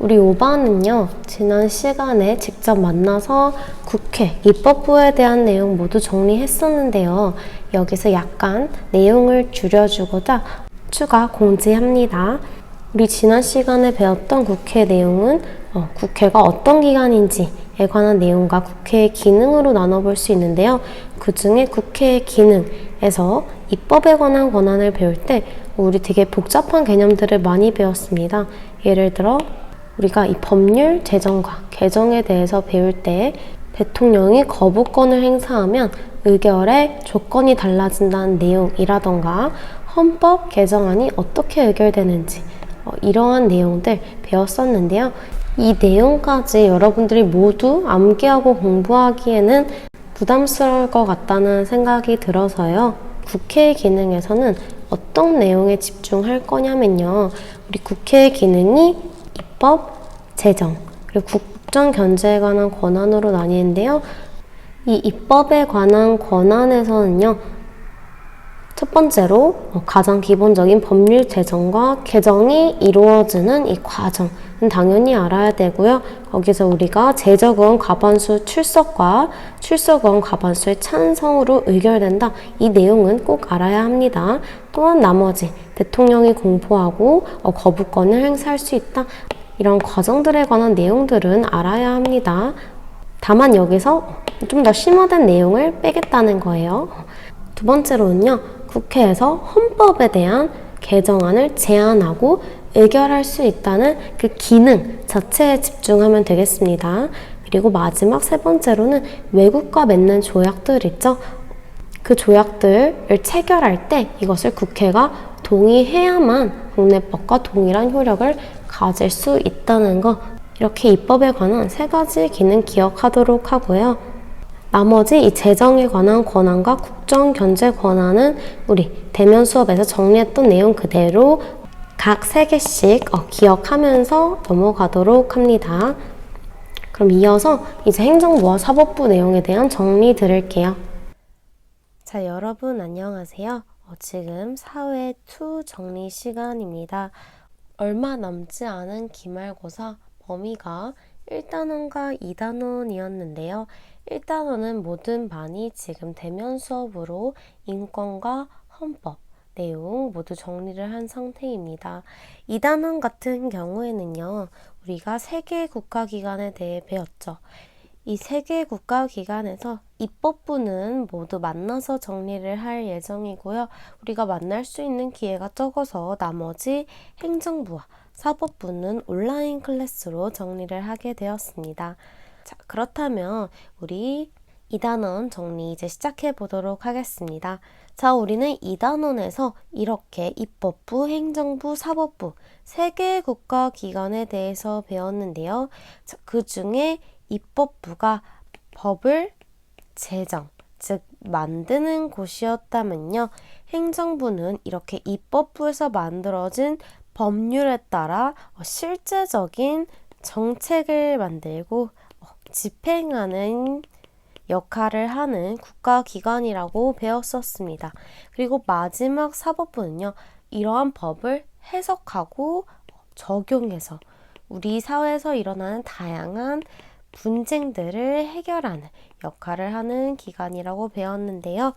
우리 5반은요, 지난 시간에 직접 만나서 국회, 입법부에 대한 내용 모두 정리했었는데요. 여기서 약간 내용을 줄여주고자 추가 공지합니다. 우리 지난 시간에 배웠던 국회 내용은 국회가 어떤 기관인지에 관한 내용과 국회의 기능으로 나눠볼 수 있는데요. 그 중에 국회의 기능에서 입법에 관한 권한을 배울 때 우리 되게 복잡한 개념들을 많이 배웠습니다. 예를 들어 우리가 이 법률 제정과 개정에 대해서 배울 때 대통령이 거부권을 행사하면 의결의 조건이 달라진다는 내용이라던가 헌법 개정안이 어떻게 의결되는지 이러한 내용들 배웠었는데요. 이 내용까지 여러분들이 모두 암기하고 공부하기에는 부담스러울 것 같다는 생각이 들어서요. 국회의 기능에서는 어떤 내용에 집중할 거냐면요. 우리 국회의 기능이 입법, 제정, 그리고 국정 견제에 관한 권한으로 나뉘는데요. 이 입법에 관한 권한에서는요. 첫 번째로 가장 기본적인 법률 제정과 개정이 이루어지는 이 과정은 당연히 알아야 되고요. 거기서 우리가 제적의원 과반수 출석과 출석의원 과반수의 찬성으로 의결된다. 이 내용은 꼭 알아야 합니다. 또한 나머지 대통령이 공포하고 거부권을 행사할 수 있다. 이런 과정들에 관한 내용들은 알아야 합니다. 다만 여기서 좀 더 심화된 내용을 빼겠다는 거예요. 두 번째로는요. 국회에서 헌법에 대한 개정안을 제안하고 의결할 수 있다는 그 기능 자체에 집중하면 되겠습니다. 그리고 마지막 세 번째로는 외국과 맺는 조약들 있죠. 그 조약들을 체결할 때 이것을 국회가 동의해야만 국내법과 동일한 효력을 가질 수 있다는 거, 이렇게 입법에 관한 세 가지 기능 기억하도록 하고요. 나머지 이 재정에 관한 권한과 국정 견제 권한은 우리 대면 수업에서 정리했던 내용 그대로 각 3개씩 기억하면서 넘어가도록 합니다. 그럼 이어서 이제 행정부와 사법부 내용에 대한 정리 드릴게요. 자, 여러분 안녕하세요. 지금 사회2 정리 시간입니다. 얼마 남지 않은 기말고사 범위가 1단원과 2단원이었는데요. 1단원은 모든 반이 지금 대면 수업으로 인권과 헌법 내용 모두 정리를 한 상태입니다. 2단원 같은 경우에는요. 우리가 3개의 국가기관에 대해 배웠죠. 이 3개의 국가기관에서 입법부는 모두 만나서 정리를 할 예정이고요. 우리가 만날 수 있는 기회가 적어서 나머지 행정부와 사법부는 온라인 클래스로 정리를 하게 되었습니다. 자, 그렇다면 우리 2단원 정리 이제 시작해 보도록 하겠습니다. 자, 우리는 2단원에서 이렇게 입법부, 행정부, 사법부 3개의 국가기관에 대해서 배웠는데요. 자, 그 중에 입법부가 법을 제정, 즉 만드는 곳이었다면요. 행정부는 이렇게 입법부에서 만들어진 법률에 따라 실제적인 정책을 만들고 집행하는 역할을 하는 국가기관이라고 배웠었습니다. 그리고 마지막 사법부는요. 이러한 법을 해석하고 적용해서 우리 사회에서 일어나는 다양한 분쟁들을 해결하는 역할을 하는 기관이라고 배웠는데요.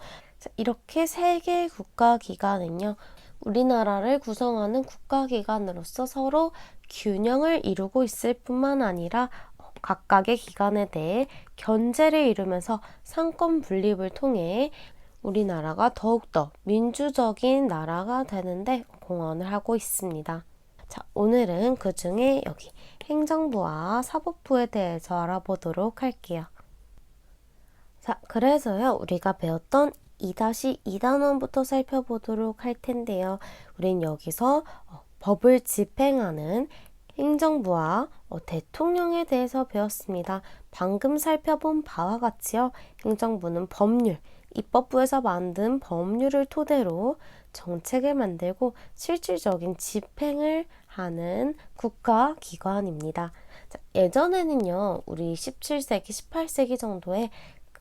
이렇게 3개의 국가기관은요. 우리나라를 구성하는 국가기관으로서 서로 균형을 이루고 있을 뿐만 아니라 각각의 기관에 대해 견제를 이루면서 상권 분립을 통해 우리나라가 더욱더 민주적인 나라가 되는데 공헌을 하고 있습니다. 자, 오늘은 그 중에 여기 행정부와 사법부에 대해서 알아보도록 할게요. 자, 그래서요, 우리가 배웠던 2-2단원부터 살펴보도록 할 텐데요. 우린 여기서 법을 집행하는 행정부와 대통령에 대해서 배웠습니다. 방금 살펴본 바와 같이요. 행정부는 법률, 입법부에서 만든 법률을 토대로 정책을 만들고 실질적인 집행을 하는 국가기관입니다. 자, 예전에는요. 우리 17세기, 18세기 정도에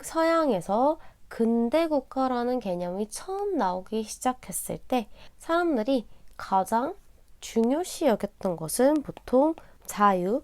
서양에서 근대 국가라는 개념이 처음 나오기 시작했을 때 사람들이 가장 중요시 여겼던 것은 보통 자유,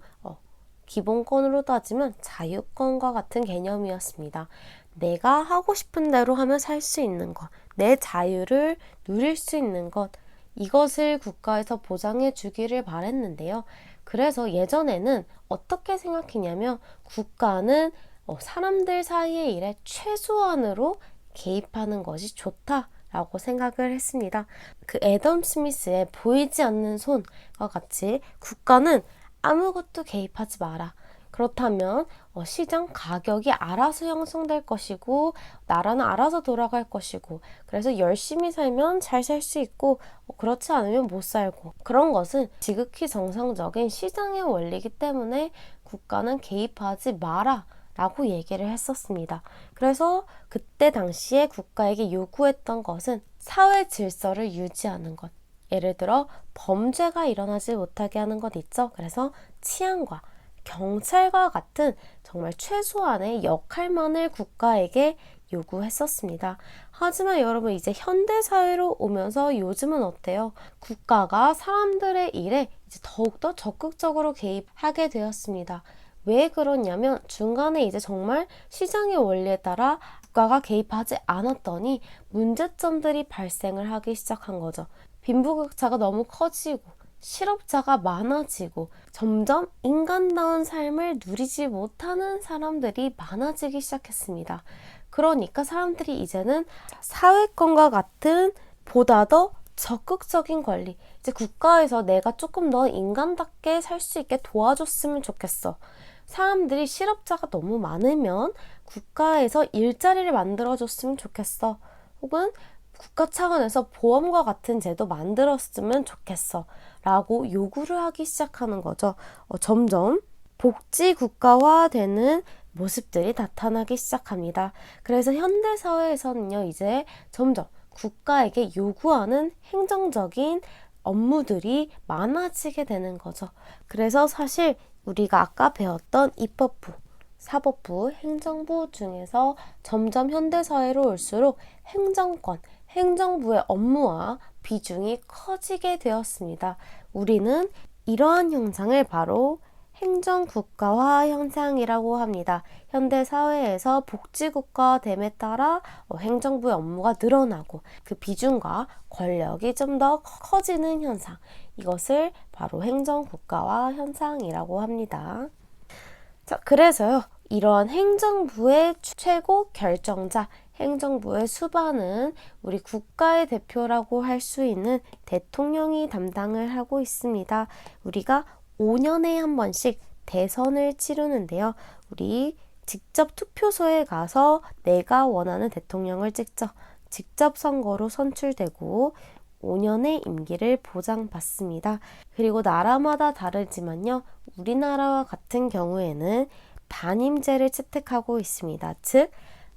기본권으로 따지면 자유권과 같은 개념이었습니다. 내가 하고 싶은 대로 하면 살 수 있는 것, 내 자유를 누릴 수 있는 것, 이것을 국가에서 보장해 주기를 바랬는데요. 그래서 예전에는 어떻게 생각했냐면 국가는 사람들 사이의 일에 최소한으로 개입하는 것이 좋다라고 생각을 했습니다. 그 애덤 스미스의 보이지 않는 손과 같이 국가는 아무것도 개입하지 마라. 그렇다면 시장 가격이 알아서 형성될 것이고 나라는 알아서 돌아갈 것이고 그래서 열심히 살면 잘 살 수 있고 그렇지 않으면 못 살고 그런 것은 지극히 정상적인 시장의 원리이기 때문에 국가는 개입하지 마라 라고 얘기를 했었습니다. 그래서 그때 당시에 국가에게 요구했던 것은 사회 질서를 유지하는 것. 예를 들어 범죄가 일어나지 못하게 하는 것 있죠. 그래서 치안과 경찰과 같은 정말 최소한의 역할만을 국가에게 요구했었습니다. 하지만 여러분 이제 현대사회로 오면서 요즘은 어때요? 국가가 사람들의 일에 이제 더욱더 적극적으로 개입하게 되었습니다. 왜 그러냐면 중간에 이제 정말 시장의 원리에 따라 국가가 개입하지 않았더니 문제점들이 발생을 하기 시작한 거죠. 빈부격차가 너무 커지고 실업자가 많아지고 점점 인간다운 삶을 누리지 못하는 사람들이 많아지기 시작했습니다. 그러니까 사람들이 이제는 사회권과 같은 보다 더 적극적인 권리, 이제 국가에서 내가 조금 더 인간답게 살 수 있게 도와줬으면 좋겠어. 사람들이 실업자가 너무 많으면 국가에서 일자리를 만들어줬으면 좋겠어. 혹은 국가 차원에서 보험과 같은 제도 만들었으면 좋겠어 라고 요구를 하기 시작하는 거죠. 점점 복지 국가화되는 모습들이 나타나기 시작합니다. 그래서 현대사회에서는요, 이제 점점 국가에게 요구하는 행정적인 업무들이 많아지게 되는 거죠. 그래서 사실 우리가 아까 배웠던 입법부, 사법부, 행정부 중에서 점점 현대사회로 올수록 행정권, 행정부의 업무와 비중이 커지게 되었습니다. 우리는 이러한 현상을 바로 행정국가화 현상이라고 합니다. 현대사회에서 복지국가됨에 따라 행정부의 업무가 늘어나고 그 비중과 권력이 좀 더 커지는 현상, 이것을 바로 행정국가화 현상이라고 합니다. 자, 그래서요, 이러한 행정부의 최고 결정자, 행정부의 수반은 우리 국가의 대표라고 할 수 있는 대통령이 담당을 하고 있습니다. 우리가 5년에 한 번씩 대선을 치르는데요. 우리 직접 투표소에 가서 내가 원하는 대통령을 찍죠. 직접 선거로 선출되고 5년의 임기를 보장받습니다. 그리고 나라마다 다르지만요. 우리나라와 같은 경우에는 단임제를 채택하고 있습니다. 즉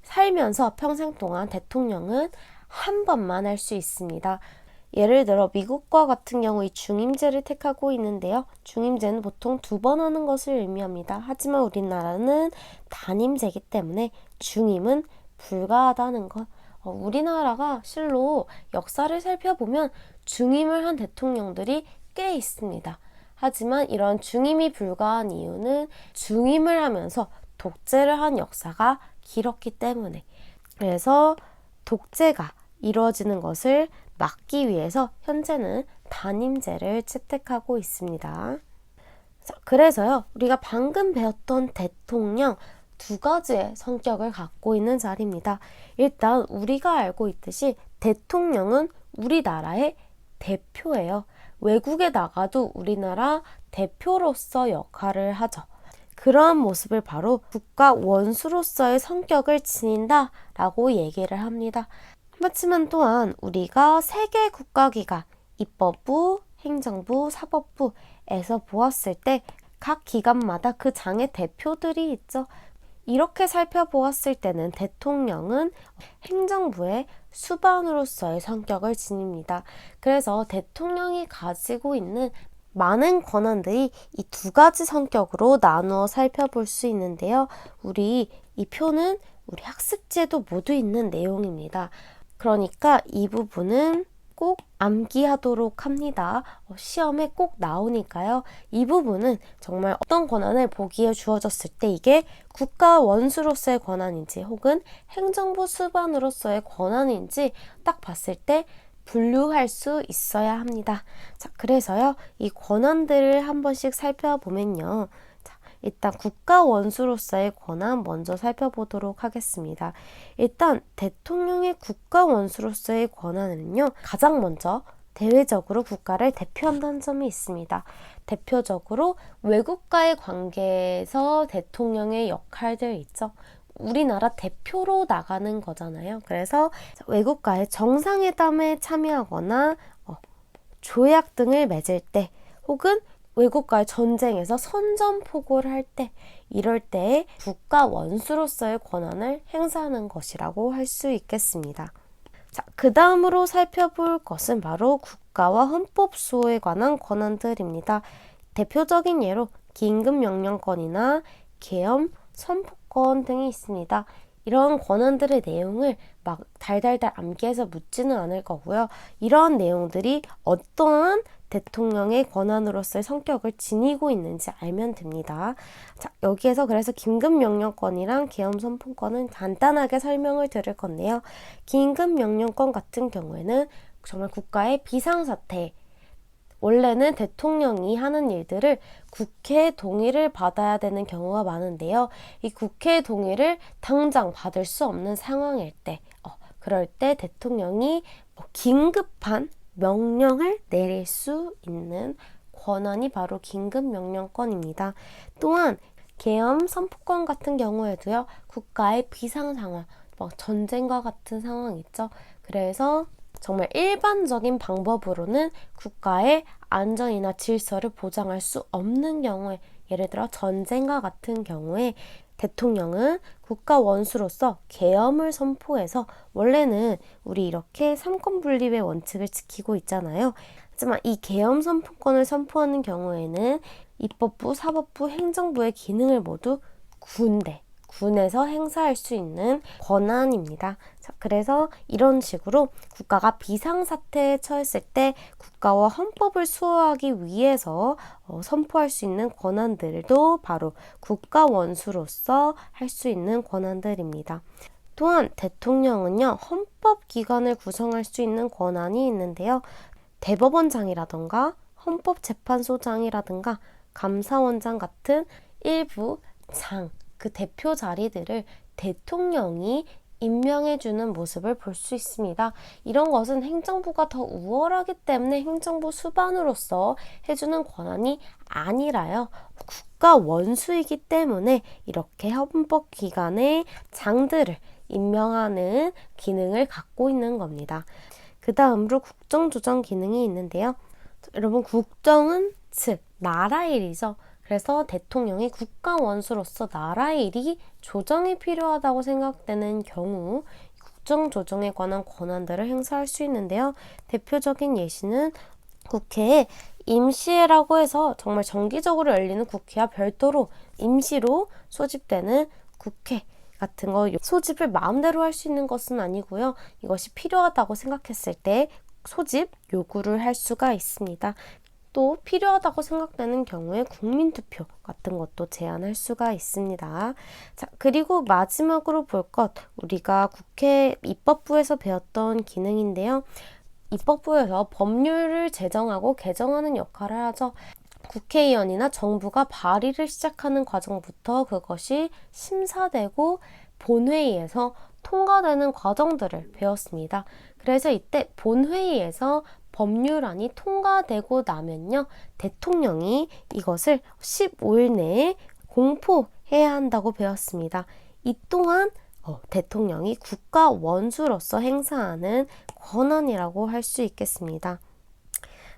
살면서 평생 동안 대통령은 한 번만 할 수 있습니다. 예를 들어 미국과 같은 경우 이 중임제를 택하고 있는데요. 중임제는 보통 2번 하는 것을 의미합니다. 하지만 우리나라는 단임제이기 때문에 중임은 불가하다는 것. 우리나라가 실로 역사를 살펴보면 중임을 한 대통령들이 꽤 있습니다. 하지만 이런 중임이 불가한 이유는 중임을 하면서 독재를 한 역사가 길었기 때문에, 그래서 독재가 이루어지는 것을 막기 위해서 현재는 단임제를 채택하고 있습니다. 자, 그래서요, 우리가 방금 배웠던 대통령 2가지의 성격을 갖고 있는 자리입니다. 일단 우리가 알고 있듯이 대통령은 우리나라의 대표예요. 외국에 나가도 우리나라 대표로서 역할을 하죠. 그러한 모습을 바로 국가 원수로서의 성격을 지닌다라고 얘기를 합니다. 그렇지만 또한 우리가 세계 국가기관, 입법부, 행정부, 사법부에서 보았을 때 각 기관마다 그 장의 대표들이 있죠. 이렇게 살펴보았을 때는 대통령은 행정부의 수반으로서의 성격을 지닙니다. 그래서 대통령이 가지고 있는 많은 권한들이 이 2가지 성격으로 나누어 살펴볼 수 있는데요. 우리 이 표는 우리 학습지에도 모두 있는 내용입니다. 그러니까 이 부분은 꼭 암기하도록 합니다. 시험에 꼭 나오니까요. 이 부분은 정말 어떤 권한을 보기에 주어졌을 때 이게 국가 원수로서의 권한인지 혹은 행정부 수반으로서의 권한인지 딱 봤을 때 분류할 수 있어야 합니다. 자, 그래서요, 이 권한들을 한 번씩 살펴보면요. 자, 일단 국가 원수로서의 권한 먼저 살펴보도록 하겠습니다. 일단 대통령의 국가 원수로서의 권한은요, 가장 먼저 대외적으로 국가를 대표한다는 점이 있습니다. 대표적으로 외국과의 관계에서 대통령의 역할들 있죠. 우리나라 대표로 나가는 거잖아요. 그래서 외국과의 정상회담에 참여하거나 조약 등을 맺을 때 혹은 외국과의 전쟁에서 선전포고를 할 때 이럴 때 국가 원수로서의 권한을 행사하는 것이라고 할 수 있겠습니다. 자, 그 다음으로 살펴볼 것은 바로 국가와 헌법 수호에 관한 권한들입니다. 대표적인 예로 긴급명령권이나 계엄, 선포권 등이 있습니다. 이런 권한들의 내용을 막 달달달 암기해서 묻지는 않을 거고요. 이런 내용들이 어떠한 대통령의 권한으로서의 성격을 지니고 있는지 알면 됩니다. 자, 여기에서 그래서 긴급명령권이랑 계엄선포권은 간단하게 설명을 드릴 건데요. 긴급명령권 같은 경우에는 정말 국가의 비상사태, 원래는 대통령이 하는 일들을 국회 동의를 받아야 되는 경우가 많은데요. 이 국회 동의를 당장 받을 수 없는 상황일 때, 그럴 때 대통령이 긴급한 명령을 내릴 수 있는 권한이 바로 긴급명령권입니다. 또한 계엄 선포권 같은 경우에도요. 국가의 비상 상황, 전쟁과 같은 상황 있죠. 그래서 정말 일반적인 방법으로는 국가의 안전이나 질서를 보장할 수 없는 경우에, 예를 들어 전쟁과 같은 경우에 대통령은 국가 원수로서 계엄을 선포해서, 원래는 우리 이렇게 삼권 분립의 원칙을 지키고 있잖아요. 하지만 이 계엄 선포권을 선포하는 경우에는 입법부, 사법부, 행정부의 기능을 모두 군에서 행사할 수 있는 권한입니다. 자, 그래서 이런 식으로 국가가 비상사태에 처했을 때 국가와 헌법을 수호하기 위해서 선포할 수 있는 권한들도 바로 국가 원수로서 할 수 있는 권한들입니다. 또한 대통령은요, 헌법기관을 구성할 수 있는 권한이 있는데요. 대법원장이라던가 헌법재판소장이라든가 감사원장 같은 일부 그 대표 자리들을 대통령이 임명해주는 모습을 볼 수 있습니다. 이런 것은 행정부가 더 우월하기 때문에 행정부 수반으로서 해주는 권한이 아니라요. 국가 원수이기 때문에 이렇게 헌법기관의 장들을 임명하는 기능을 갖고 있는 겁니다. 그 다음으로 국정조정 기능이 있는데요. 여러분, 국정은 즉 나라의 일이죠. 그래서 대통령이 국가 원수로서 나라의 일이 조정이 필요하다고 생각되는 경우 국정조정에 관한 권한들을 행사할 수 있는데요. 대표적인 예시는 국회에 임시회라고 해서 정말 정기적으로 열리는 국회와 별도로 임시로 소집되는 국회 같은 거, 소집을 마음대로 할 수 있는 것은 아니고요. 이것이 필요하다고 생각했을 때 소집 요구를 할 수가 있습니다. 또 필요하다고 생각되는 경우에 국민투표 같은 것도 제안할 수가 있습니다. 자, 그리고 마지막으로 볼 것, 우리가 국회 입법부에서 배웠던 기능인데요. 입법부에서 법률을 제정하고 개정하는 역할을 하죠. 국회의원이나 정부가 발의를 시작하는 과정부터 그것이 심사되고 본회의에서 통과되는 과정들을 배웠습니다. 그래서 이때 본회의에서 법률안이 통과되고 나면요, 대통령이 이것을 15일 내에 공포해야 한다고 배웠습니다. 이 또한 대통령이 국가 원수로서 행사하는 권한이라고 할 수 있겠습니다.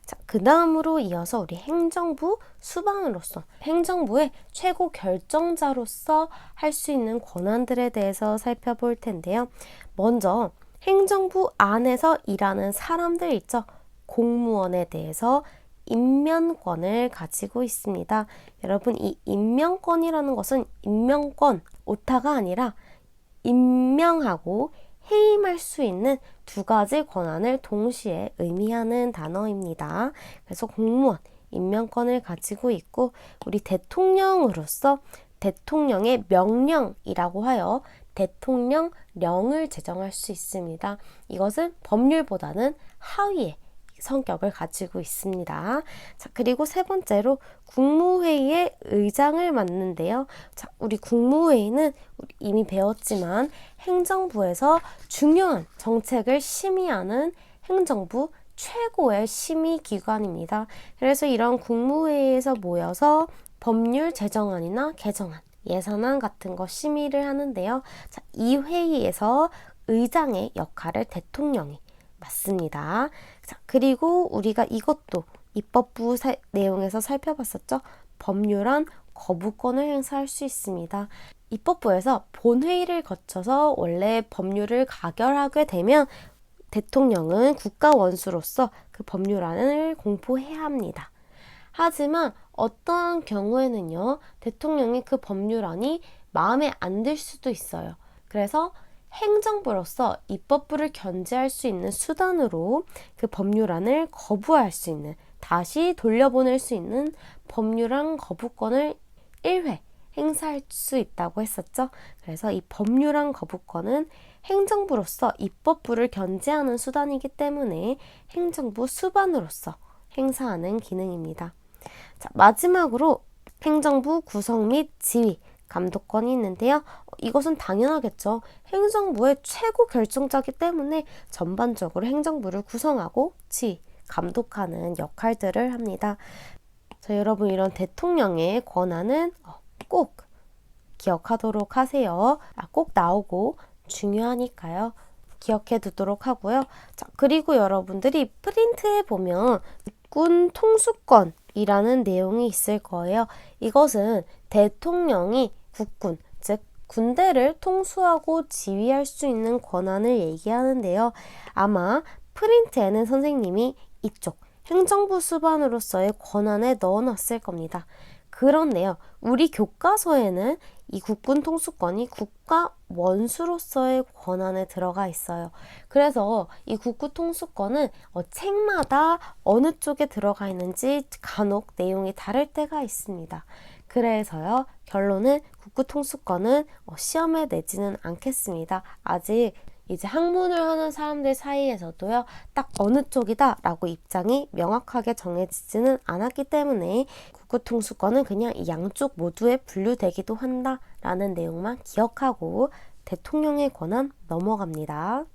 자, 그 다음으로 이어서 우리 행정부 수반으로서, 행정부의 최고 결정자로서 할 수 있는 권한들에 대해서 살펴볼 텐데요. 먼저 행정부 안에서 일하는 사람들 있죠. 공무원에 대해서 임면권을 가지고 있습니다. 여러분, 이 임명권이라는 것은 임명권, 오타가 아니라 임명하고 해임할 수 있는 두 가지 권한을 동시에 의미하는 단어입니다. 그래서 공무원, 임명권을 가지고 있고 우리 대통령으로서 대통령의 명령이라고 하여 대통령령을 제정할 수 있습니다. 이것은 법률보다는 하위의 성격을 가지고 있습니다. 자, 그리고 세 번째로 국무회의의 의장을 맡는데요. 자, 우리 국무회의는 이미 배웠지만 행정부에서 중요한 정책을 심의하는 행정부 최고의 심의기관입니다. 그래서 이런 국무회의에서 모여서 법률 제정안이나 개정안, 예산안 같은 거 심의를 하는데요. 자, 이 회의에서 의장의 역할을 대통령이 맞습니다. 자, 그리고 우리가 이것도 입법부 내용에서 살펴봤었죠. 법률안 거부권을 행사할 수 있습니다. 입법부에서 본회의를 거쳐서 원래 법률을 가결하게 되면 대통령은 국가 원수로서 그 법률안을 공포해야 합니다. 하지만 어떤 경우에는요, 대통령이 그 법률안이 마음에 안 들 수도 있어요. 그래서 행정부로서 입법부를 견제할 수 있는 수단으로 그 법률안을 거부할 수 있는, 다시 돌려보낼 수 있는 법률안 거부권을 1회 행사할 수 있다고 했었죠. 그래서 이 법률안 거부권은 행정부로서 입법부를 견제하는 수단이기 때문에 행정부 수반으로서 행사하는 기능입니다. 자, 마지막으로 행정부 구성 및 지휘, 감독권이 있는데요. 이것은 당연하겠죠. 행정부의 최고 결정자이기 때문에 전반적으로 행정부를 구성하고 지휘, 감독하는 역할들을 합니다. 자, 여러분 이런 대통령의 권한은 꼭 기억하도록 하세요. 꼭 나오고 중요하니까요. 기억해 두도록 하고요. 자, 그리고 여러분들이 프린트에 보면 국군 통수권이라는 내용이 있을 거예요. 이것은 대통령이 국군, 즉 군대를 통수하고 지휘할 수 있는 권한을 얘기하는데요. 아마 프린트에는 선생님이 이쪽 행정부 수반으로서의 권한에 넣어놨을 겁니다. 그런데요, 우리 교과서에는 이 국군 통수권이 국가 원수로서의 권한에 들어가 있어요. 그래서 이 국군 통수권은 책마다 어느 쪽에 들어가 있는지 간혹 내용이 다를 때가 있습니다. 그래서요, 결론은 국군 통수권은 시험에 내지는 않겠습니다. 아직 이제 학문을 하는 사람들 사이에서도요, 딱 어느 쪽이다 라고 입장이 명확하게 정해지지는 않았기 때문에 국군 통수권은 그냥 이 양쪽 모두에 분류되기도 한다 라는 내용만 기억하고 대통령의 권한 넘어갑니다.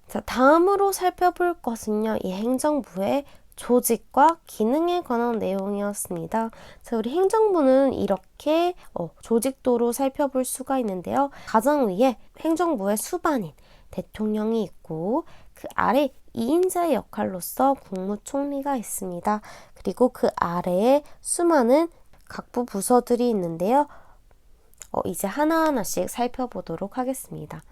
자, 다음으로 살펴볼 것은요, 이 행정부의 조직과 기능에 관한 내용이었습니다. 자, 우리 행정부는 이렇게 조직도로 살펴볼 수가 있는데요. 가장 위에 행정부의 수반인 대통령이 있고 그 아래 2인자의 역할로서 국무총리가 있습니다. 그리고 그 아래에 수많은 각부 부서들이 있는데요. 이제 하나하나씩 살펴보도록 하겠습니다.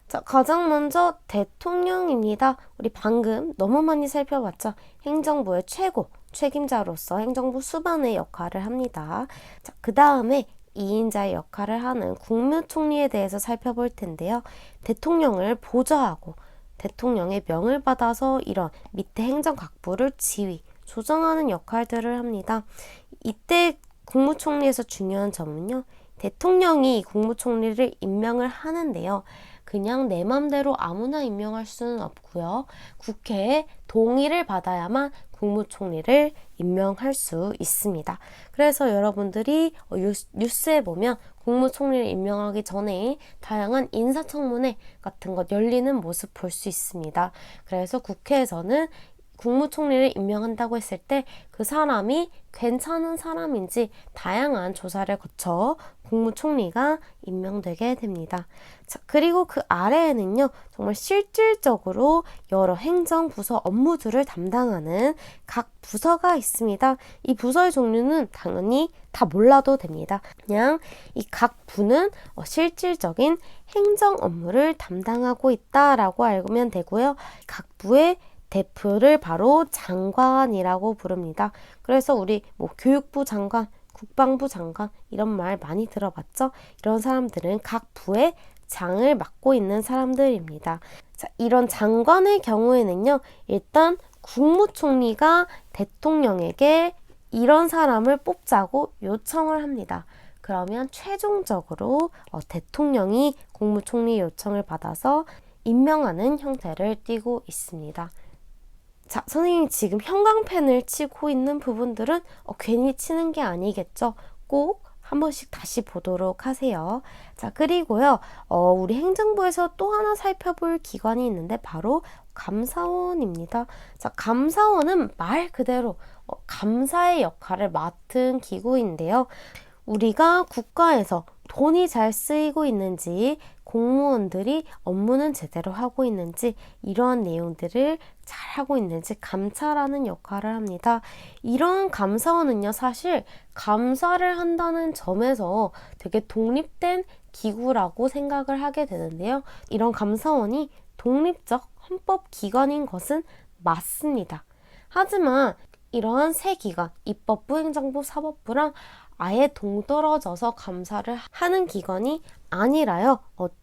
자, 가장 먼저 대통령입니다. 우리 방금 너무 많이 살펴봤죠? 행정부의 최고, 책임자로서 행정부 수반의 역할을 합니다. 자, 그 다음에 2인자의 역할을 하는 국무총리에 대해서 살펴볼 텐데요. 대통령을 보좌하고 대통령의 명을 받아서 이런 밑에 행정각부를 지휘, 조정하는 역할들을 합니다. 이때 국무총리에서 중요한 점은요. 대통령이 국무총리를 임명을 하는데요. 그냥 내 맘대로 아무나 임명할 수는 없고요. 국회의 동의를 받아야만 국무총리를 임명할 수 있습니다. 그래서 여러분들이 뉴스에 보면 국무총리를 임명하기 전에 다양한 인사청문회 같은 것 열리는 모습 볼 수 있습니다. 그래서 국회에서는 국무총리를 임명한다고 했을 때 그 사람이 괜찮은 사람인지 다양한 조사를 거쳐 국무총리가 임명되게 됩니다. 자, 그리고 그 아래에는요, 정말 실질적으로 여러 행정부서 업무들을 담당하는 각 부서가 있습니다. 이 부서의 종류는 당연히 다 몰라도 됩니다. 그냥 이 각 부는 실질적인 행정 업무를 담당하고 있다라고 알면 되고요. 각 부의 대표를 바로 장관이라고 부릅니다. 그래서 우리 교육부 장관, 국방부 장관 이런 말 많이 들어봤죠? 이런 사람들은 각 부의 장을 맡고 있는 사람들입니다. 자, 이런 장관의 경우에는요, 일단 국무총리가 대통령에게 이런 사람을 뽑자고 요청을 합니다. 그러면 최종적으로 대통령이 국무총리 요청을 받아서 임명하는 형태를 띠고 있습니다. 자, 선생님이 지금 형광펜을 치고 있는 부분들은 괜히 치는 게 아니겠죠? 꼭 한 번씩 다시 보도록 하세요. 자, 그리고요, 우리 행정부에서 또 하나 살펴볼 기관이 있는데 바로 감사원입니다. 자, 감사원은 말 그대로 감사의 역할을 맡은 기구인데요. 우리가 국가에서 돈이 잘 쓰이고 있는지, 공무원들이 업무는 제대로 하고 있는지, 이러한 내용들을 잘 하고 있는지 감찰하는 역할을 합니다. 이런 감사원은요, 사실 감사를 한다는 점에서 되게 독립된 기구라고 생각을 하게 되는데요. 이런 감사원이 독립적 헌법기관인 것은 맞습니다. 하지만 이러한 세 기관, 입법부, 행정부, 사법부랑 아예 동떨어져서 감사를 하는 기관이 아니라요.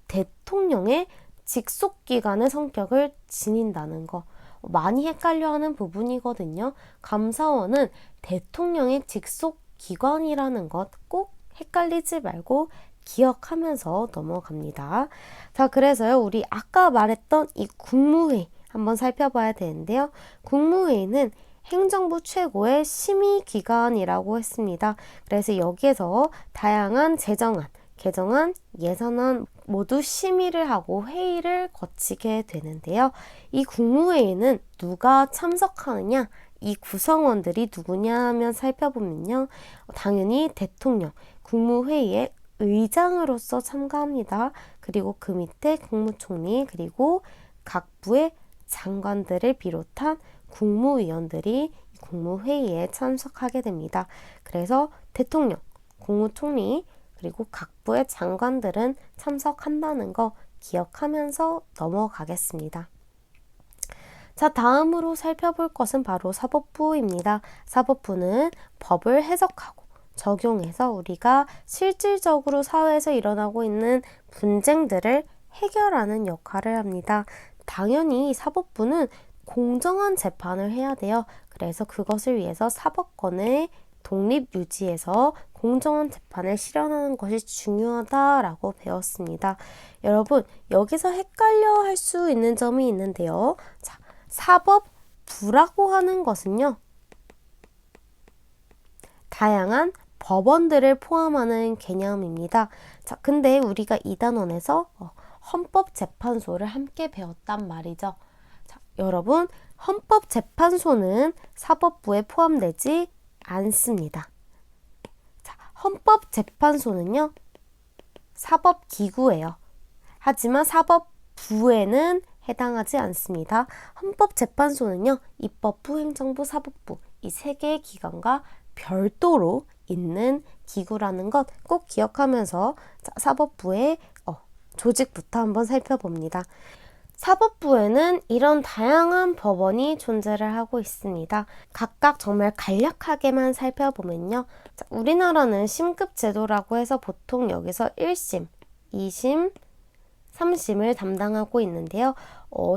대통령의 직속기관의 성격을 지닌다는 거 많이 헷갈려하는 부분이거든요. 감사원은 대통령의 직속기관이라는 것 꼭 헷갈리지 말고 기억하면서 넘어갑니다. 자, 그래서요, 우리 아까 말했던 이 국무회의 한번 살펴봐야 되는데요. 국무회의는 행정부 최고의 심의기관이라고 했습니다. 그래서 여기에서 다양한 제정안, 개정안, 예산안 모두 심의를 하고 회의를 거치게 되는데요. 이 국무회의는 누가 참석하느냐? 이 구성원들이 누구냐 하면 살펴보면요. 당연히 대통령, 국무회의의 의장으로서 참가합니다. 그리고 그 밑에 국무총리, 그리고 각 부의 장관들을 비롯한 국무위원들이 국무회의에 참석하게 됩니다. 그래서 대통령, 국무총리, 그리고 각 부의 장관들은 참석한다는 거 기억하면서 넘어가겠습니다. 자, 다음으로 살펴볼 것은 바로 사법부입니다. 사법부는 법을 해석하고 적용해서 우리가 실질적으로 사회에서 일어나고 있는 분쟁들을 해결하는 역할을 합니다. 당연히 사법부는 공정한 재판을 해야 돼요. 그래서 그것을 위해서 사법권의 독립 유지에서 공정한 재판을 실현하는 것이 중요하다라고 배웠습니다. 여러분, 여기서 헷갈려 할 수 있는 점이 있는데요. 자, 사법부라고 하는 것은요, 다양한 법원들을 포함하는 개념입니다. 자, 근데 우리가 이 단원에서 헌법재판소를 함께 배웠단 말이죠. 자, 여러분, 헌법재판소는 사법부에 포함되지 않습니다. 자, 헌법재판소는요, 사법기구예요. 하지만 사법부에는 해당하지 않습니다. 헌법재판소는요, 입법부, 행정부, 사법부 이 세 개의 기관과 별도로 있는 기구라는 것 꼭 기억하면서 사법부의 조직부터 한번 살펴봅니다. 사법부에는 이런 다양한 법원이 존재를 하고 있습니다. 각각 정말 간략하게만 살펴보면요. 자, 우리나라는 심급제도라고 해서 보통 여기서 1심, 2심, 3심을 담당하고 있는데요.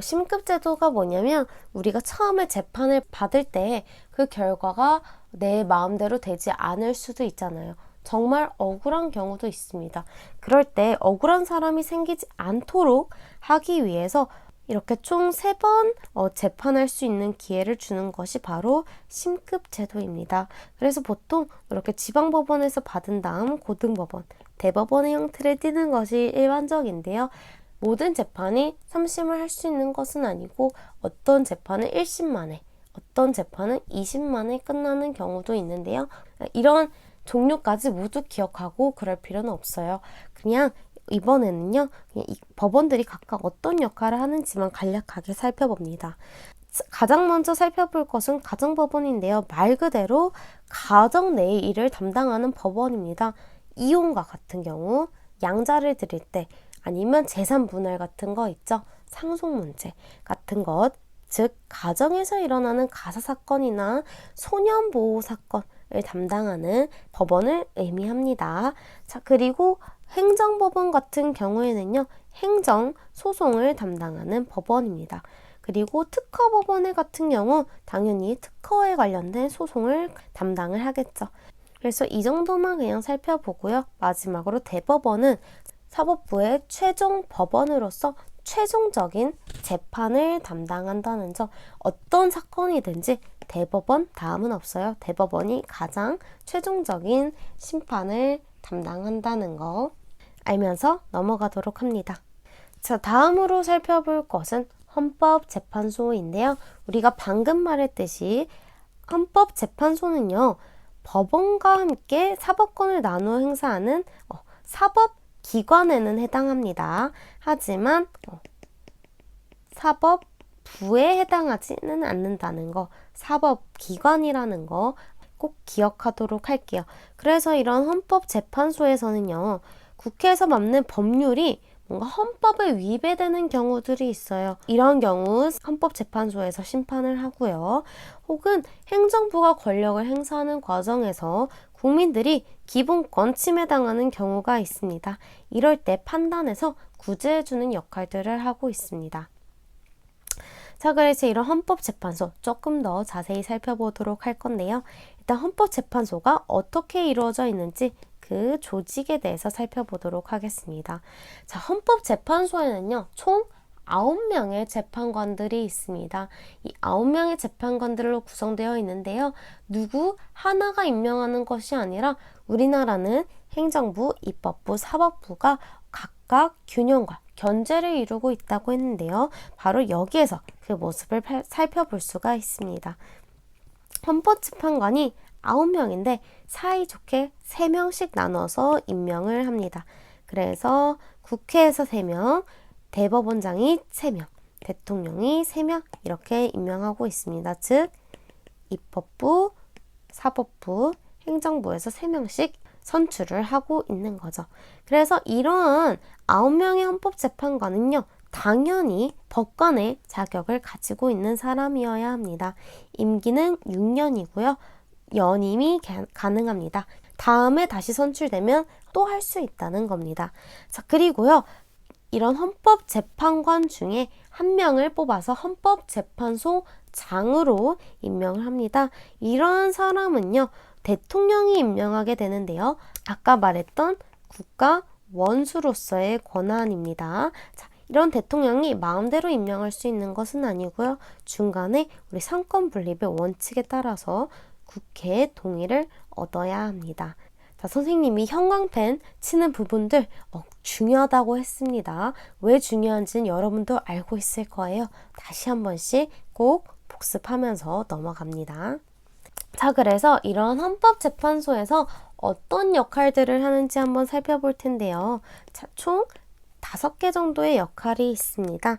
심급제도가 뭐냐면 우리가 처음에 재판을 받을 때 그 결과가 내 마음대로 되지 않을 수도 있잖아요. 정말 억울한 경우도 있습니다. 그럴 때 억울한 사람이 생기지 않도록 하기 위해서 이렇게 총 3번 재판할 수 있는 기회를 주는 것이 바로 심급제도입니다. 그래서 보통 이렇게 지방법원에서 받은 다음 고등법원, 대법원의 형태를 띠는 것이 일반적인데요. 모든 재판이 3심을 할 수 있는 것은 아니고 어떤 재판은 1심 만에, 어떤 재판은 2심 만에 끝나는 경우도 있는데요. 이런 종류까지 모두 기억하고 그럴 필요는 없어요. 그냥 이번에는요, 이 법원들이 각각 어떤 역할을 하는지만 간략하게 살펴봅니다. 가장 먼저 살펴볼 것은 가정법원인데요. 말 그대로 가정 내의 일을 담당하는 법원입니다. 이혼과 같은 경우, 양자를 드릴 때, 아니면 재산 분할 같은 거 있죠. 상속 문제 같은 것, 즉 가정에서 일어나는 가사 사건이나 소년 보호 사건을 담당하는 법원을 의미합니다. 자, 그리고 행정법원 같은 경우에는요, 행정 소송을 담당하는 법원입니다. 그리고 특허법원의 같은 경우 당연히 특허에 관련된 소송을 담당을 하겠죠. 그래서 이 정도만 그냥 살펴보고요. 마지막으로 대법원은 사법부의 최종 법원으로서 최종적인 재판을 담당한다는 점, 어떤 사건이든지 대법원 다음은 없어요. 대법원이 가장 최종적인 심판을 담당한다는 거 알면서 넘어가도록 합니다. 자, 다음으로 살펴볼 것은 헌법재판소인데요. 우리가 방금 말했듯이 헌법재판소는요, 법원과 함께 사법권을 나누어 행사하는 사법기관에는 해당합니다. 하지만 사법부에 해당하지는 않는다는 거, 사법기관이라는 거 꼭 기억하도록 할게요. 그래서 이런 헌법재판소에서는요, 국회에서 만든 법률이 뭔가 헌법에 위배되는 경우들이 있어요. 이런 경우 헌법재판소에서 심판을 하고요. 혹은 행정부가 권력을 행사하는 과정에서 국민들이 기본권 침해당하는 경우가 있습니다. 이럴 때 판단해서 구제해주는 역할들을 하고 있습니다. 자, 그래서 이런 헌법재판소 조금 더 자세히 살펴보도록 할 건데요. 일단 헌법재판소가 어떻게 이루어져 있는지 그 조직에 대해서 살펴보도록 하겠습니다. 자, 헌법재판소에는요, 총 9명의 재판관들이 있습니다. 이 9명의 재판관들로 구성되어 있는데요. 누구 하나가 임명하는 것이 아니라 우리나라는 행정부, 입법부, 사법부가 각각 균형과 견제를 이루고 있다고 했는데요. 바로 여기에서 그 모습을 살펴볼 수가 있습니다. 헌법재판관이 9명인데 사이좋게 3명씩 나눠서 임명을 합니다. 그래서 국회에서 3명, 대법원장이 3명, 대통령이 3명 이렇게 임명하고 있습니다. 즉 입법부, 사법부, 행정부에서 3명씩 선출을 하고 있는 거죠. 그래서 이러한 9명의 헌법재판관은요, 당연히 법관의 자격을 가지고 있는 사람이어야 합니다. 임기는 6년이고요. 연임이 가능합니다. 다음에 다시 선출되면 또 할 수 있다는 겁니다. 자, 그리고요, 이런 헌법재판관 중에 한 명을 뽑아서 헌법재판소장으로 임명을 합니다. 이런 사람은요, 대통령이 임명하게 되는데요. 아까 말했던 국가 원수로서의 권한입니다. 자, 이런 대통령이 마음대로 임명할 수 있는 것은 아니고요. 중간에 우리 상권 분립의 원칙에 따라서 국회의 동의를 얻어야 합니다. 자, 선생님이 형광펜 치는 부분들 중요하다고 했습니다. 왜 중요한지는 여러분도 알고 있을 거예요. 다시 한 번씩 꼭 복습하면서 넘어갑니다. 자, 그래서 이런 헌법재판소에서 어떤 역할들을 하는지 한번 살펴볼 텐데요. 자, 총 5개 정도의 역할이 있습니다.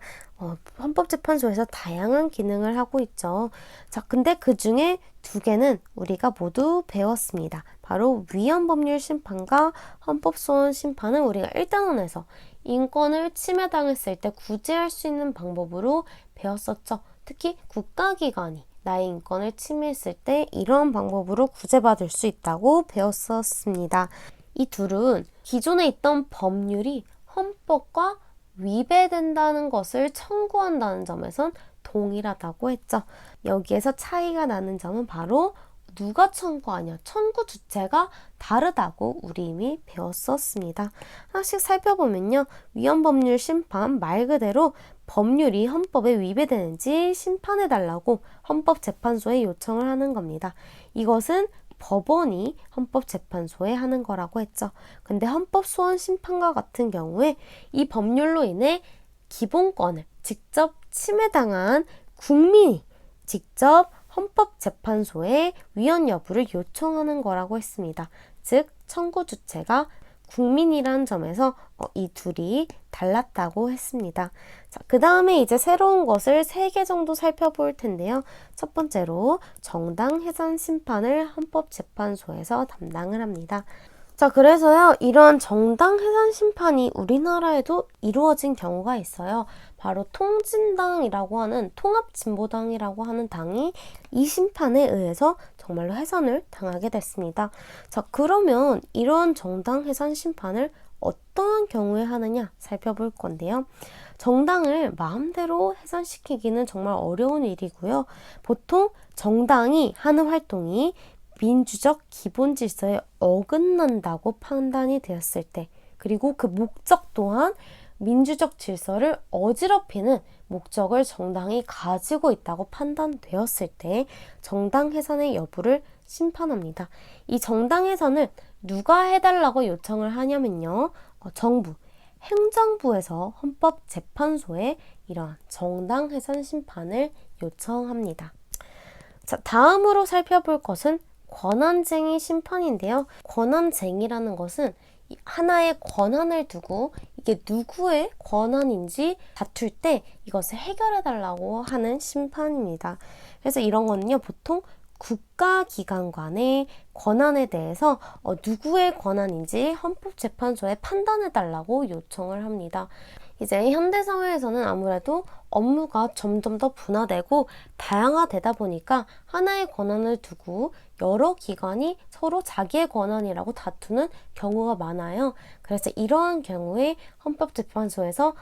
헌법재판소에서 다양한 기능을 하고 있죠. 자, 근데 그 중에 2개는 우리가 모두 배웠습니다. 바로 위헌법률 심판과 헌법소원 심판은 우리가 1단원에서 인권을 침해당했을 때 구제할 수 있는 방법으로 배웠었죠. 특히 국가기관이 나의 인권을 침해했을 때 이런 방법으로 구제받을 수 있다고 배웠었습니다. 이 둘은 기존에 있던 법률이 헌법과 위배된다는 것을 청구한다는 점에선 동일하다고 했죠. 여기에서 차이가 나는 점은 바로 누가 청구하냐, 청구 주체가 다르다고 우리 이미 배웠었습니다. 하나씩 살펴보면요. 위헌법률 심판 말 그대로 법률이 헌법에 위배되는지 심판해달라고 헌법재판소에 요청을 하는 겁니다. 이것은 법원이 헌법재판소에 하는 거라고 했죠. 근데 헌법소원 심판과 같은 경우에 이 법률로 인해 기본권을 직접 침해당한 국민이 직접 헌법재판소에 위헌 여부를 요청하는 거라고 했습니다. 즉 청구 주체가 국민이라는 점에서 이 둘이 달랐다고 했습니다. 자, 그 다음에 이제 새로운 것을 3개 정도 살펴볼 텐데요. 첫 번째로 정당 해산 심판을 헌법재판소에서 담당을 합니다. 자, 그래서요, 이러한 정당 해산 심판이 우리나라에도 이루어진 경우가 있어요. 바로 통진당이라고 하는, 통합진보당이라고 하는 당이 이 심판에 의해서 정말로 해산을 당하게 됐습니다. 자, 그러면 이러한 정당 해산 심판을 어떤 경우에 하느냐 살펴볼 건데요. 정당을 마음대로 해산시키기는 정말 어려운 일이고요. 보통 정당이 하는 활동이 민주적 기본 질서에 어긋난다고 판단이 되었을 때, 그리고 그 목적 또한 민주적 질서를 어지럽히는 목적을 정당이 가지고 있다고 판단되었을 때 정당 해산의 여부를 심판합니다. 이 정당 해산을 누가 해달라고 요청을 하냐면요. 정부, 행정부에서 헌법재판소에 이러한 정당 해산 심판을 요청합니다. 자, 다음으로 살펴볼 것은 권한쟁의 심판인데요. 권한쟁의라는 것은 하나의 권한을 두고 이게 누구의 권한인지 다툴 때 이것을 해결해달라고 하는 심판입니다. 그래서 이런 거는요, 보통 국가기관 간의 권한에 대해서 누구의 권한인지 헌법재판소에 판단해달라고 요청을 합니다. 이제 현대사회에서는 아무래도 업무가 점점 더 분화되고 다양화되다 보니까 하나의 권한을 두고 여러 기관이 서로 자기의 권한이라고 다투는 경우가 많아요. 그래서 이러한 경우에 헌법재판소에서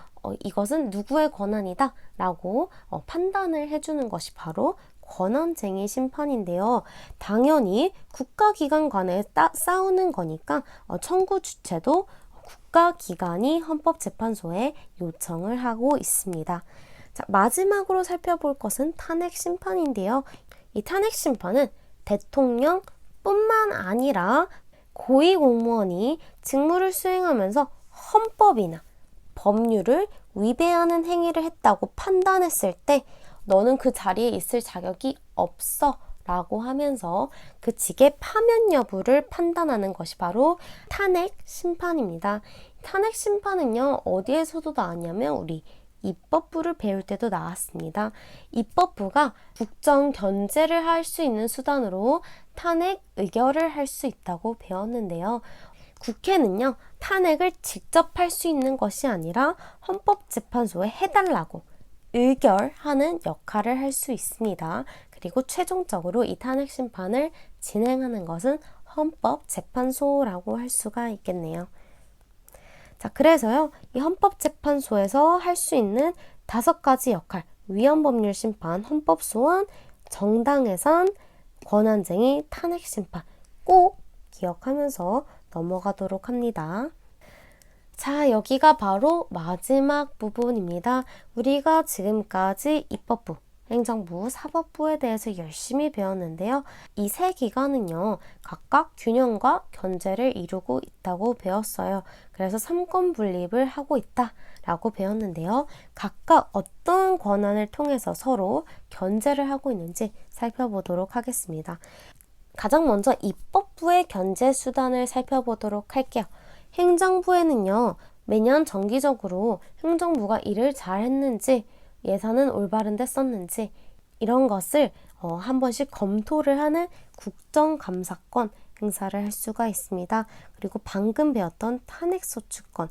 이것은 누구의 권한이다 라고 판단을 해주는 것이 바로 권한쟁의 심판인데요. 당연히 국가기관 간에 싸우는 거니까 청구 주체도 국가기관이 헌법재판소에 요청을 하고 있습니다. 자, 마지막으로 살펴볼 것은 탄핵심판인데요. 이 탄핵심판은 대통령뿐만 아니라 고위공무원이 직무를 수행하면서 헌법이나 법률을 위배하는 행위를 했다고 판단했을 때 너는 그 자리에 있을 자격이 없어 라고 하면서 그 직의 파면 여부를 판단하는 것이 바로 탄핵 심판입니다. 탄핵 심판은요, 어디에서도 나왔냐면 우리 입법부를 배울 때도 나왔습니다. 입법부가 국정 견제를 할 수 있는 수단으로 탄핵 의결을 할 수 있다고 배웠는데요. 국회는요, 탄핵을 직접 할 수 있는 것이 아니라 헌법재판소에 해달라고 의결하는 역할을 할 수 있습니다. 그리고 최종적으로 이 탄핵 심판을 진행하는 것은 헌법재판소라고 할 수가 있겠네요. 자, 그래서요, 이 헌법재판소에서 할 수 있는 5가지 역할, 위헌법률 심판, 헌법소원, 정당해산, 권한쟁의, 탄핵 심판 꼭 기억하면서 넘어가도록 합니다. 자, 여기가 바로 마지막 부분입니다. 우리가 지금까지 입법부, 행정부, 사법부에 대해서 열심히 배웠는데요. 이 세 기관은요, 각각 균형과 견제를 이루고 있다고 배웠어요. 그래서 삼권 분립을 하고 있다라고 배웠는데요. 각각 어떤 권한을 통해서 서로 견제를 하고 있는지 살펴보도록 하겠습니다. 가장 먼저 입법부의 견제 수단을 살펴보도록 할게요. 행정부에는요, 매년 정기적으로 행정부가 일을 잘 했는지, 예산은 올바른 데 썼는지, 이런 것을 한 번씩 검토를 하는 국정감사권 행사를 할 수가 있습니다. 그리고 방금 배웠던 탄핵소추권,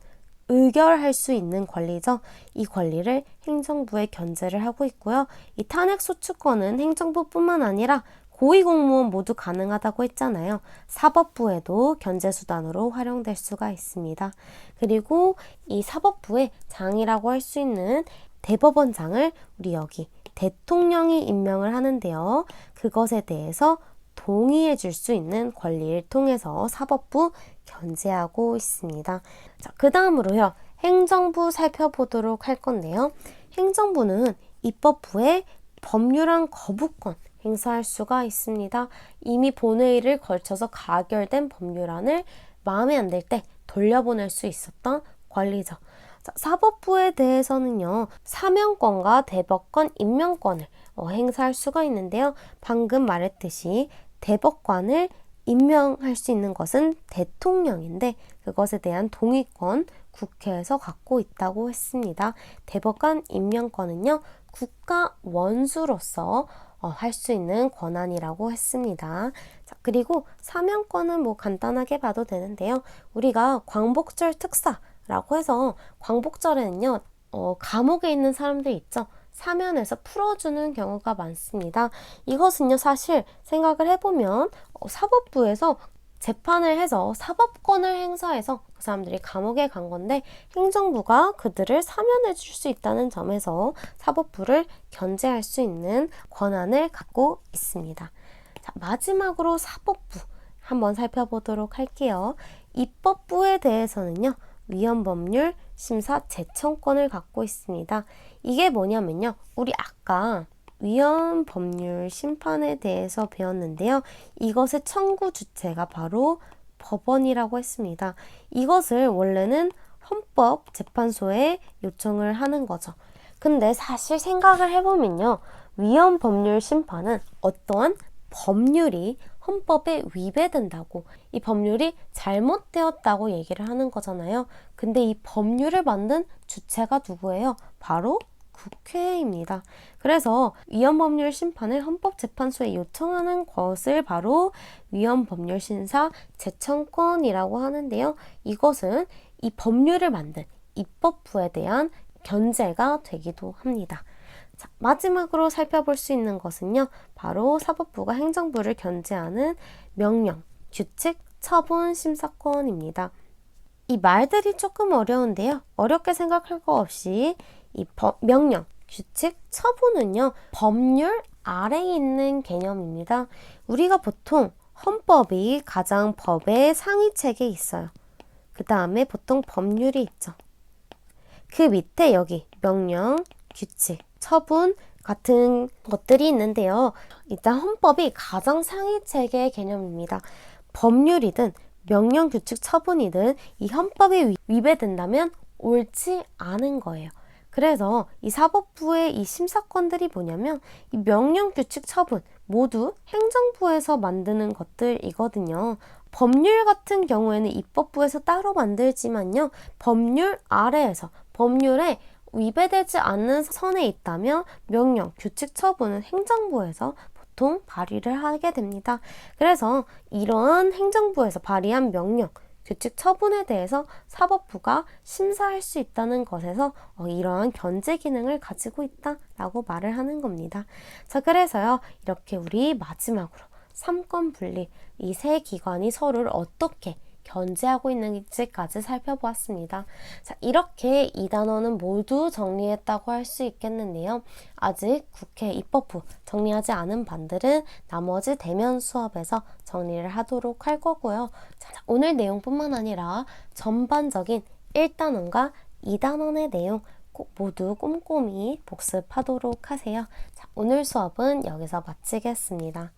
의결할 수 있는 권리죠. 이 권리를 행정부에 견제를 하고 있고요. 이 탄핵소추권은 행정부뿐만 아니라 고위공무원 모두 가능하다고 했잖아요. 사법부에도 견제수단으로 활용될 수가 있습니다. 그리고 이 사법부의 장이라고 할 수 있는 대법원장을 우리 여기 대통령이 임명을 하는데요. 그것에 대해서 동의해 줄 수 있는 권리를 통해서 사법부 견제하고 있습니다. 자, 그 다음으로요. 행정부 살펴보도록 할 건데요. 행정부는 입법부의 법률안 거부권 행사할 수가 있습니다. 이미 본회의를 걸쳐서 가결된 법률안을 마음에 안 들 때 돌려보낼 수 있었던 권리죠. 자, 사법부에 대해서는요, 사면권과 대법관 임명권을 행사할 수가 있는데요. 방금 말했듯이 대법관을 임명할 수 있는 것은 대통령인데 그것에 대한 동의권 국회에서 갖고 있다고 했습니다. 대법관 임명권은요, 국가 원수로서 할 수 있는 권한이라고 했습니다. 자, 그리고 사면권은 뭐 간단하게 봐도 되는데요. 우리가 광복절 특사라고 해서 광복절에는요, 감옥에 있는 사람들 있죠. 사면에서 풀어주는 경우가 많습니다. 이것은요, 사실 생각을 해보면 사법부에서 재판을 해서 사법권을 행사해서 그 사람들이 감옥에 간 건데 행정부가 그들을 사면해 줄 수 있다는 점에서 사법부를 견제할 수 있는 권한을 갖고 있습니다. 자, 마지막으로 사법부 한번 살펴보도록 할게요. 입법부에 대해서는요. 위헌법률 심사 제청권을 갖고 있습니다. 이게 뭐냐면요. 우리 아까 위헌법률 심판에 대해서 배웠는데요. 이것의 청구 주체가 바로 법원이라고 했습니다. 이것을 원래는 헌법재판소에 요청을 하는 거죠. 근데 사실 생각을 해보면요. 위헌법률 심판은 어떠한 법률이 헌법에 위배된다고, 이 법률이 잘못되었다고 얘기를 하는 거잖아요. 근데 이 법률을 만든 주체가 누구예요? 바로 국회입니다. 그래서 위헌법률 심판을 헌법재판소에 요청하는 것을 바로 위헌법률 심사 제청권이라고 하는데요. 이것은 이 법률을 만든 입법부에 대한 견제가 되기도 합니다. 자, 마지막으로 살펴볼 수 있는 것은요. 바로 사법부가 행정부를 견제하는 명령, 규칙, 처분, 심사권입니다. 이 말들이 조금 어려운데요. 어렵게 생각할 거 없이 이 명령, 규칙, 처분은요. 법률 아래에 있는 개념입니다. 우리가 보통 헌법이 가장 법의 상위 책에 있어요. 그 다음에 보통 법률이 있죠. 그 밑에 여기 명령, 규칙, 처분 같은 것들이 있는데요. 일단 헌법이 가장 상위 체계의 개념입니다. 법률이든 명령, 규칙, 처분이든 이 헌법이 위배된다면 옳지 않은 거예요. 그래서 이 사법부의 이 심사권들이 뭐냐면 이 명령, 규칙, 처분 모두 행정부에서 만드는 것들이거든요. 법률 같은 경우에는 입법부에서 따로 만들지만요. 법률 아래에서 법률에 위배되지 않는 선에 있다면 명령, 규칙, 처분은 행정부에서 보통 발의를 하게 됩니다. 그래서 이러한 행정부에서 발의한 명령, 규칙, 처분에 대해서 사법부가 심사할 수 있다는 것에서 이러한 견제 기능을 가지고 있다라고 말을 하는 겁니다. 자, 그래서요. 이렇게 우리 마지막으로 삼권 분립, 이 세 기관이 서로를 어떻게 견제하고 있는지까지 살펴보았습니다. 자, 이렇게 이 단어는 모두 정리했다고 할 수 있겠는데요. 아직 국회 입법부 정리하지 않은 반들은 나머지 대면 수업에서 정리를 하도록 할 거고요. 자, 오늘 내용뿐만 아니라 전반적인 1단원과 2단원의 내용 꼭 모두 꼼꼼히 복습하도록 하세요. 자, 오늘 수업은 여기서 마치겠습니다.